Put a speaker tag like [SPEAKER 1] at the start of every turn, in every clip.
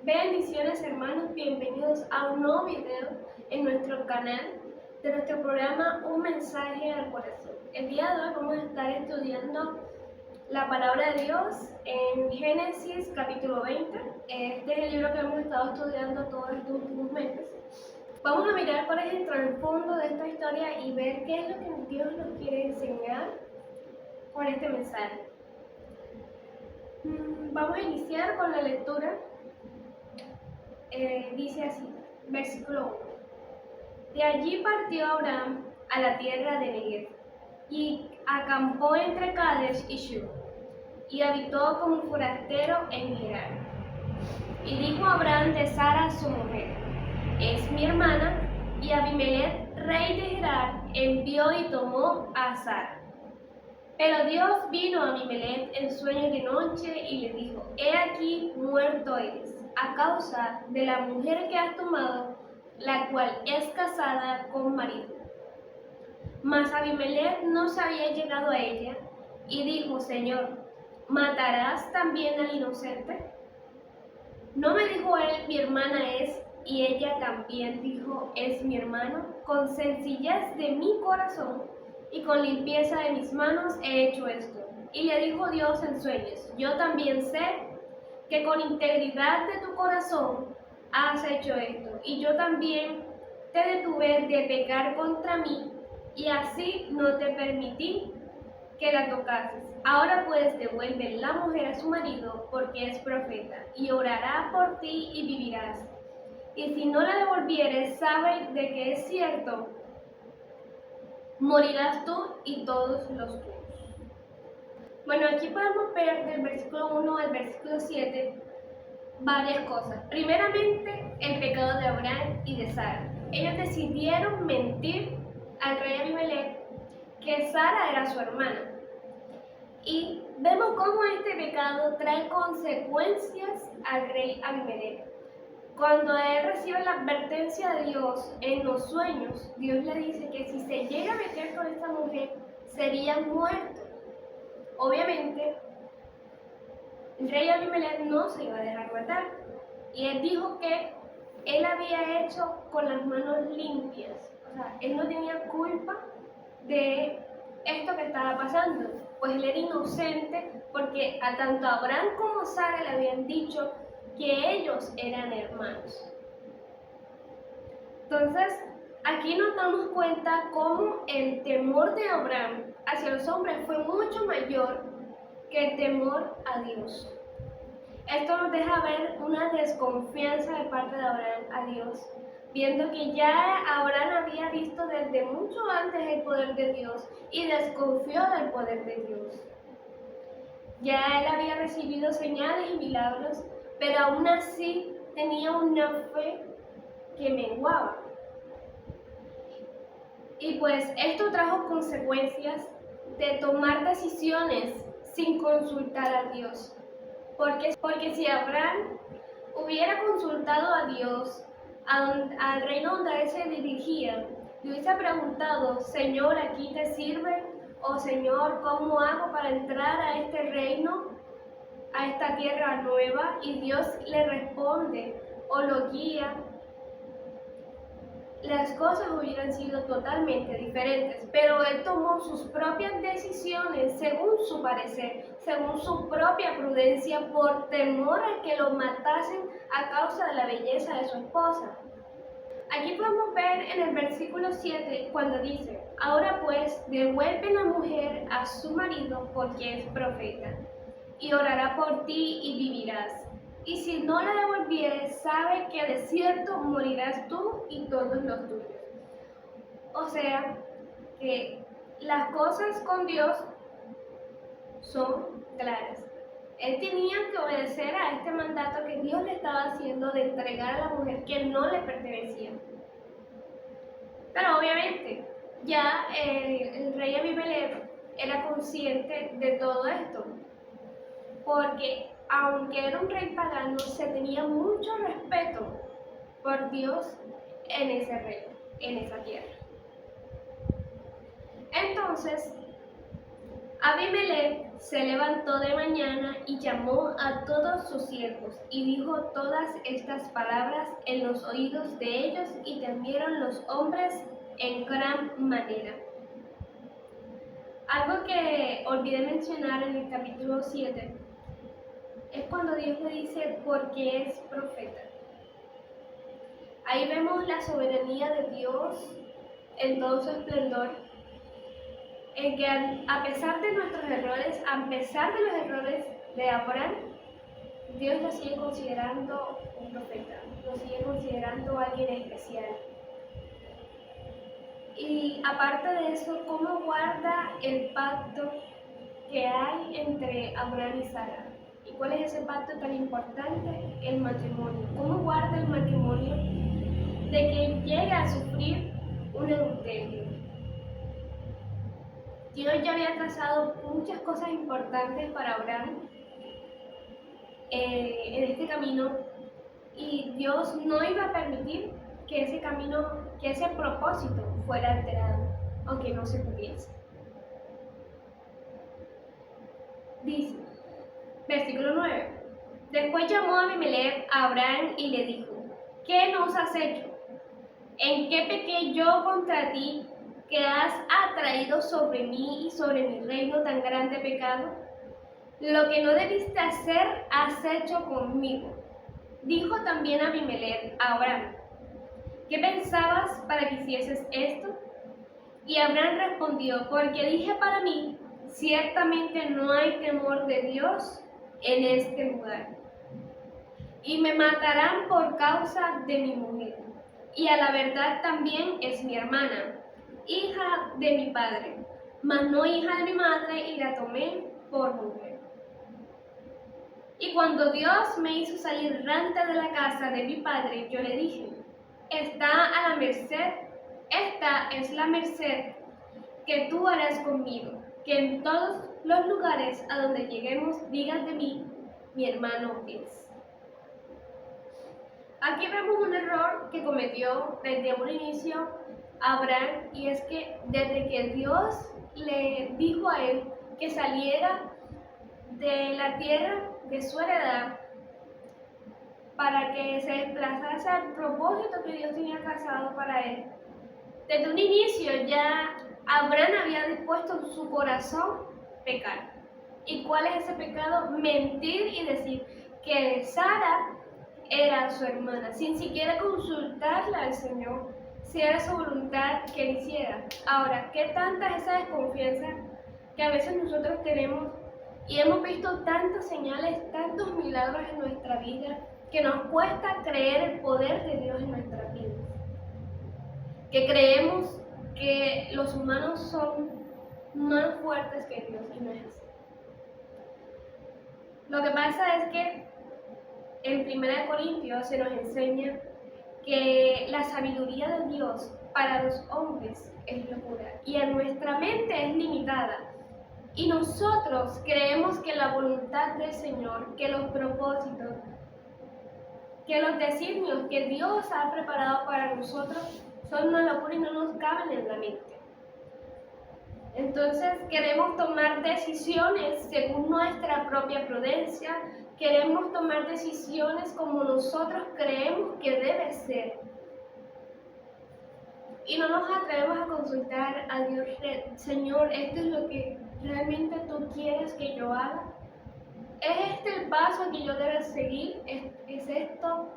[SPEAKER 1] Bendiciones hermanos, bienvenidos a un nuevo video en nuestro canal de nuestro programa Un Mensaje al Corazón. El día de hoy vamos a estar estudiando la palabra de Dios en Génesis capítulo 20. Este es el libro que hemos estado estudiando todos estos últimos meses. Vamos a mirar cuál es el trasfondo de esta historia y ver qué es lo que Dios nos quiere enseñar con este mensaje. Vamos a iniciar con la lectura. Dice así, versículo 1. De allí partió Abraham a la tierra de Negev, y acampó entre Kadesh y Shur, y habitó como forastero en Gerar. Y dijo Abraham de Sara su mujer, es mi hermana, y Abimelech, rey de Gerar, envió y tomó a Sara. Pero Dios vino a Abimelech en sueño de noche y le dijo, he aquí muerto eres, a causa de la mujer que has tomado, la cual es casada con marido. Mas Abimelech no se había llegado a ella, y dijo, Señor, ¿matarás también al inocente? ¿No me dijo él, mi hermana es, y ella también dijo, es mi hermano? Con sencillez de mi corazón y con limpieza de mis manos he hecho esto. Y le dijo Dios en sueños, yo también sé que con integridad de tu corazón has hecho esto, y yo también te detuve de pecar contra mí, y así no te permití que la tocases. Ahora pues devuelve la mujer a su marido, porque es profeta, y orará por ti y vivirás. Y si no la devolvieres, sabe de que es cierto, morirás tú y todos los tuyos. Bueno, aquí podemos ver del versículo 1 al versículo 7 varias cosas. Primeramente, el pecado de Abraham y de Sara. Ellos decidieron mentir al rey Abimelech que Sara era su hermana. Y vemos cómo este pecado trae consecuencias al rey Abimelech. Cuando él recibe la advertencia de Dios en los sueños, Dios le dice que si se llega a meter con esta mujer, sería muerto. Obviamente, el rey Abimelech no se iba a dejar matar. Y él dijo que él había hecho con las manos limpias. O sea, él no tenía culpa de esto que estaba pasando. Pues él era inocente porque a tanto Abraham como Sara le habían dicho que ellos eran hermanos. Entonces, aquí nos damos cuenta cómo el temor de Abraham hacia los hombres fue mucho mayor que el temor a Dios. Esto nos deja ver una desconfianza de parte de Abraham a Dios, viendo que ya Abraham había visto desde mucho antes el poder de Dios y desconfió del poder de Dios. Ya él había recibido señales y milagros, pero aún así tenía una fe que menguaba. Y pues esto trajo consecuencias de tomar decisiones sin consultar a Dios. Porque si Abraham hubiera consultado a Dios, al reino donde él se dirigía, le hubiese preguntado, Señor, ¿aquí te sirve? O Señor, ¿cómo hago para entrar a este reino, a esta tierra nueva? Y Dios le responde o lo guía. Las cosas hubieran sido totalmente diferentes, pero él tomó sus propias decisiones según su parecer, según su propia prudencia, por temor a que lo matasen a causa de la belleza de su esposa. Aquí podemos ver en el versículo 7 cuando dice, ahora pues devuelve la mujer a su marido porque es profeta, y orará por ti y vivirás. Y si no la devolvieres, sabe que de cierto morirás tú y todos los tuyos. O sea, que las cosas con Dios son claras. Él tenía que obedecer a este mandato que Dios le estaba haciendo de entregar a la mujer que no le pertenecía. Pero obviamente, ya el rey Abimelech era consciente de todo esto, porque aunque era un rey pagano, se tenía mucho respeto por Dios en ese reino, en esa tierra. Entonces, Abimelech se levantó de mañana y llamó a todos sus siervos y dijo todas estas palabras en los oídos de ellos, y temieron los hombres en gran manera. Algo que olvidé mencionar en el capítulo 7 es cuando Dios le dice porque es profeta. Ahí vemos la soberanía de Dios en todo su esplendor, en que a pesar de nuestros errores, a pesar de los errores de Abraham, Dios lo sigue considerando un profeta, lo sigue considerando alguien especial. Y aparte de eso, ¿cómo guarda el pacto que hay entre Abraham y Sara? ¿Y cuál es ese pacto tan importante? El matrimonio. ¿Cómo guarda el matrimonio de que llegue a sufrir un adulterio? Dios ya había trazado muchas cosas importantes para Abraham en este camino, y Dios no iba a permitir que ese camino, que ese propósito fuera alterado, aunque no se pudiese. Dice, versículo 9: Después llamó a Abimelech a Abraham y le dijo: ¿Qué nos has hecho? ¿En qué pequé yo contra ti, que has atraído sobre mí y sobre mi reino tan grande pecado? Lo que no debiste hacer, has hecho conmigo. Dijo también Abimelech a Abraham: ¿Qué pensabas para que hicieses esto? Y Abraham respondió: Porque dije para mí, ciertamente no hay temor de Dios en este lugar, y me matarán por causa de mi mujer, y a la verdad también es mi hermana, hija de mi padre, mas no hija de mi madre, y la tomé por mujer. Y cuando Dios me hizo salir errante de la casa de mi padre, yo le dije: está a la merced, esta es la merced que tú harás conmigo, que en todos los lugares a donde lleguemos digas de mí, mi hermano es. Aquí vemos un error que cometió desde un inicio Abraham, y es que desde que Dios le dijo a él que saliera de la tierra de su heredad para que se desplazase al propósito que Dios tenía trazado para él, desde un inicio ya Abraham había dispuesto en su corazón pecar. ¿Y cuál es ese pecado? Mentir y decir que Sara era su hermana, sin siquiera consultarle al Señor si era su voluntad que él hiciera. Ahora, ¿qué tanta es esa desconfianza que a veces nosotros tenemos? Y hemos visto tantas señales, tantos milagros en nuestra vida, que nos cuesta creer el poder de Dios en nuestras vidas. Que creemos que los humanos son más fuertes que Dios, y no es así. Lo que pasa es que en 1 Corintios se nos enseña que la sabiduría de Dios para los hombres es locura, y a nuestra mente es limitada. Y nosotros creemos que la voluntad del Señor, que los propósitos, que los designios que Dios ha preparado para nosotros son una locura y no nos caben en la mente. Entonces queremos tomar decisiones según nuestra propia prudencia, queremos tomar decisiones como nosotros creemos que debe ser. Y no nos atrevemos a consultar a Dios: Señor, ¿esto es lo que realmente tú quieres que yo haga? ¿Es este el paso que yo debo seguir? ¿Es esto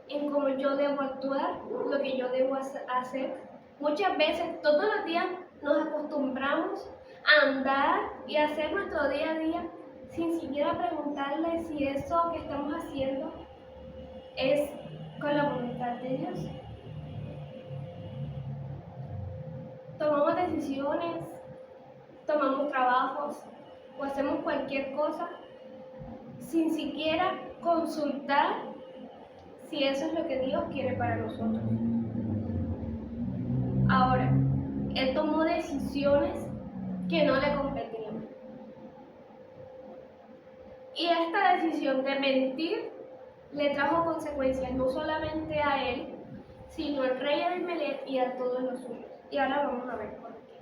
[SPEAKER 1] en cómo yo debo actuar, lo que yo debo hacer? Muchas veces, todos los días, nos acostumbramos a andar y a hacer nuestro día a día sin siquiera preguntarle si eso que estamos haciendo es con la voluntad de Dios. Tomamos decisiones, tomamos trabajos o hacemos cualquier cosa sin siquiera consultar si eso es lo que Dios quiere para nosotros. Ahora, él tomó decisiones que no le competían. Y esta decisión de mentir le trajo consecuencias no solamente a él, sino al rey Abimelech y a todos los suyos. Y ahora vamos a ver por qué.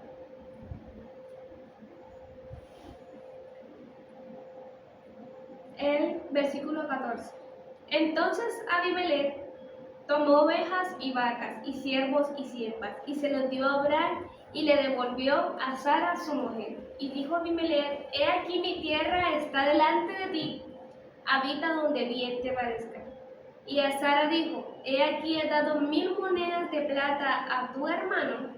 [SPEAKER 1] el versículo 14. Entonces Abimelech tomó ovejas y vacas, y siervos y siervas, y se los dio a Abraham, y le devolvió a Sara su mujer. Y dijo Abimelech: He aquí mi tierra está delante de ti, habita donde bien te parezca. Y a Sara dijo: He aquí he dado 1000 monedas de plata a tu hermano.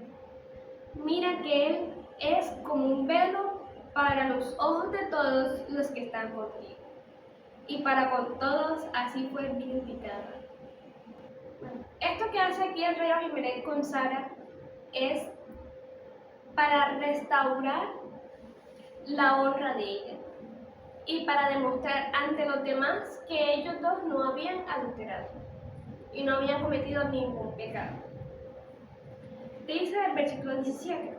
[SPEAKER 1] Mira que él es como un velo para los ojos de todos los que están contigo. Y para con todos así fue vindicada. Esto que hace aquí el rey Abimelech con Sara es para restaurar la honra de ella y para demostrar ante los demás que ellos dos no habían adulterado y no habían cometido ningún pecado. Dice el versículo 17: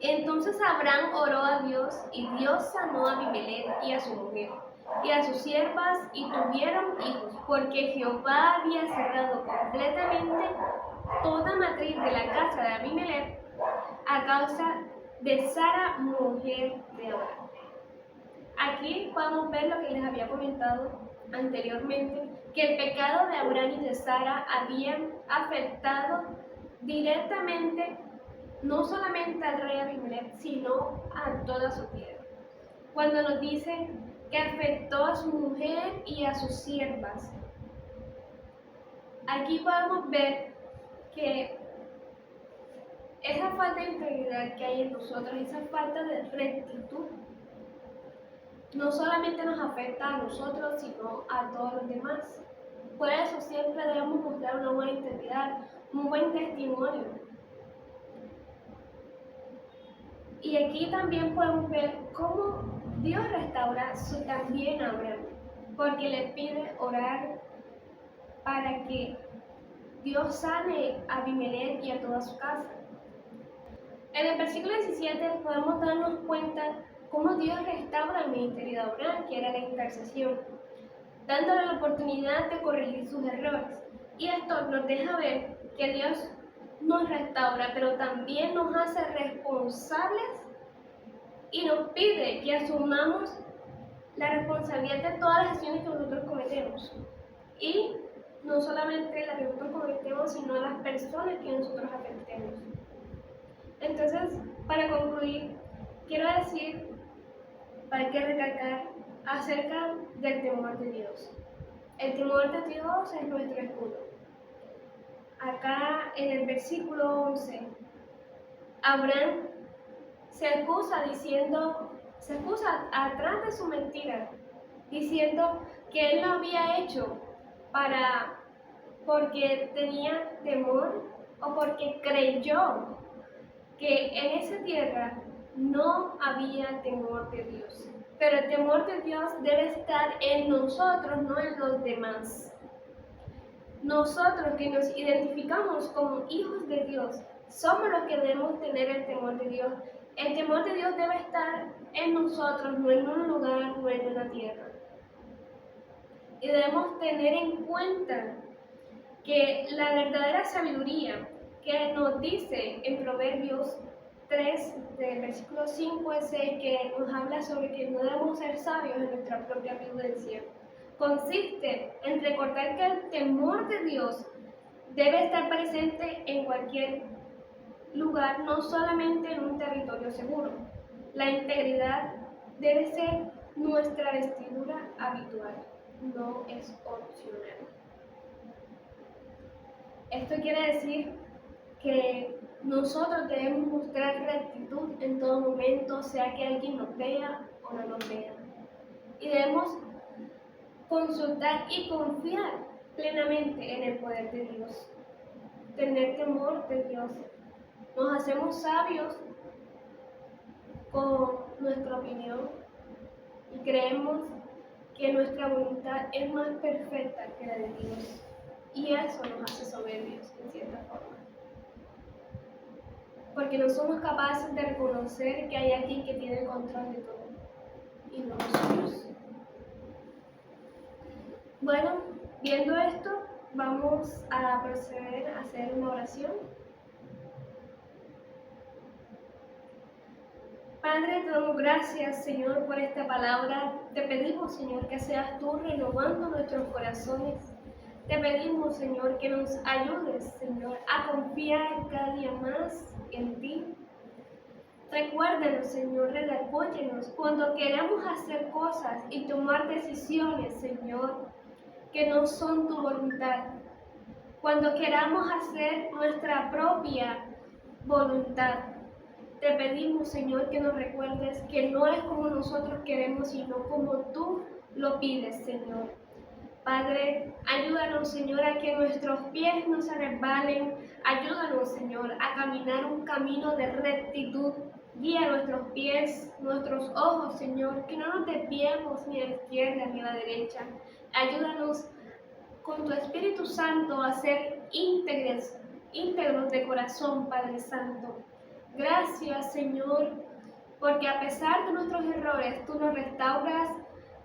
[SPEAKER 1] Entonces Abraham oró a Dios, y Dios sanó a Abimelech y a su mujer y a sus siervas, y tuvieron hijos, porque Jehová había cerrado completamente toda matriz de la casa de Abimelech a causa de Sara, mujer de Abraham. Aquí podemos ver lo que les había comentado anteriormente, que el pecado de Abraham y de Sara habían afectado directamente no solamente al rey Abimelech, sino a toda su tierra. Cuando nos dice que afectó a su mujer y a sus siervas, aquí podemos ver que esa falta de integridad que hay en nosotros, esa falta de rectitud, no solamente nos afecta a nosotros, sino a todos los demás. Por eso siempre debemos mostrar una buena integridad, un buen testimonio. Y aquí también podemos ver cómo Dios restaura también a Abraham, porque le pide orar para que Dios sane a Abimelech y a toda su casa. En el versículo 17 podemos darnos cuenta cómo Dios restaura el ministerio de Abraham, que era la intercesión, dándole la oportunidad de corregir sus errores. Y esto nos deja ver que Dios nos restaura, pero también nos hace responsables y nos pide que asumamos la responsabilidad de todas las acciones que nosotros cometemos. Y no solamente las que nosotros cometemos, sino las personas que nosotros afectemos. Entonces, para concluir, quiero decir, para que recalcar acerca del temor de Dios. El temor de Dios es nuestro escudo. Acá en el versículo 11, Abraham se excusa atrás de su mentira, diciendo que él lo había hecho porque tenía temor o porque creyó que en esa tierra no había temor de Dios. Pero el temor de Dios debe estar en nosotros, no en los demás. Nosotros que nos identificamos como hijos de Dios, somos los que debemos tener el temor de Dios. El temor de Dios debe estar en nosotros, no en un lugar, no en una tierra. Y debemos tener en cuenta que la verdadera sabiduría que nos dice en Proverbios 3, del versículo 5 al 6, que nos habla sobre que no debemos ser sabios en nuestra propia prudencia, consiste en recordar que el temor de Dios debe estar presente en cualquier lugar, no solamente en un territorio seguro. La integridad debe ser nuestra vestidura habitual, no es opcional. Esto quiere decir que nosotros debemos mostrar rectitud en todo momento, sea que alguien nos vea o no nos vea. Y debemos consultar y confiar plenamente en el poder de Dios. Tener temor de Dios. Nos hacemos sabios con nuestra opinión y creemos que nuestra voluntad es más perfecta que la de Dios. Y eso nos hace soberbios, en cierta forma. Porque no somos capaces de reconocer que hay alguien que tiene el control de todo, y no nosotros. Bueno, viendo esto, vamos a proceder a hacer una oración. Padre, te damos gracias, Señor, por esta palabra. Te pedimos, Señor, que seas tú renovando nuestros corazones. Te pedimos, Señor, que nos ayudes, Señor, a confiar cada día más en ti. Recuérdanos, Señor, redapóyenos cuando queremos hacer cosas y tomar decisiones, Señor, que no son tu voluntad. Cuando queramos hacer nuestra propia voluntad. Te pedimos, Señor, que nos recuerdes que no es como nosotros queremos, sino como tú lo pides, Señor. Padre, ayúdanos, Señor, a que nuestros pies no se resbalen. Ayúdanos, Señor, a caminar un camino de rectitud. Guía nuestros pies, nuestros ojos, Señor, que no nos desviemos ni a la izquierda ni a la derecha. Ayúdanos con tu Espíritu Santo a ser íntegros de corazón, Padre Santo. Gracias, Señor, porque a pesar de nuestros errores, tú nos restauras,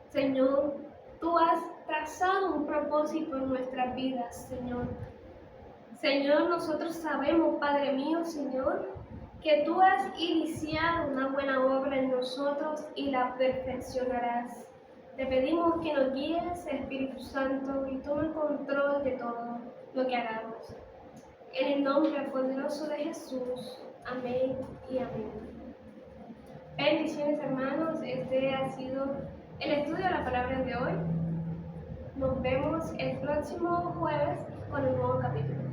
[SPEAKER 1] Señor. Tú has trazado un propósito en nuestras vidas, Señor. Señor, nosotros sabemos, Padre mío, Señor, que tú has iniciado una buena obra en nosotros y la perfeccionarás. Te pedimos que nos guíes, Espíritu Santo, y tome control de todo lo que hagamos. En el nombre poderoso de Jesús. Amén y amén. Bendiciones, hermanos. Este ha sido el estudio de la palabra de hoy. Nos vemos el próximo jueves con un nuevo capítulo.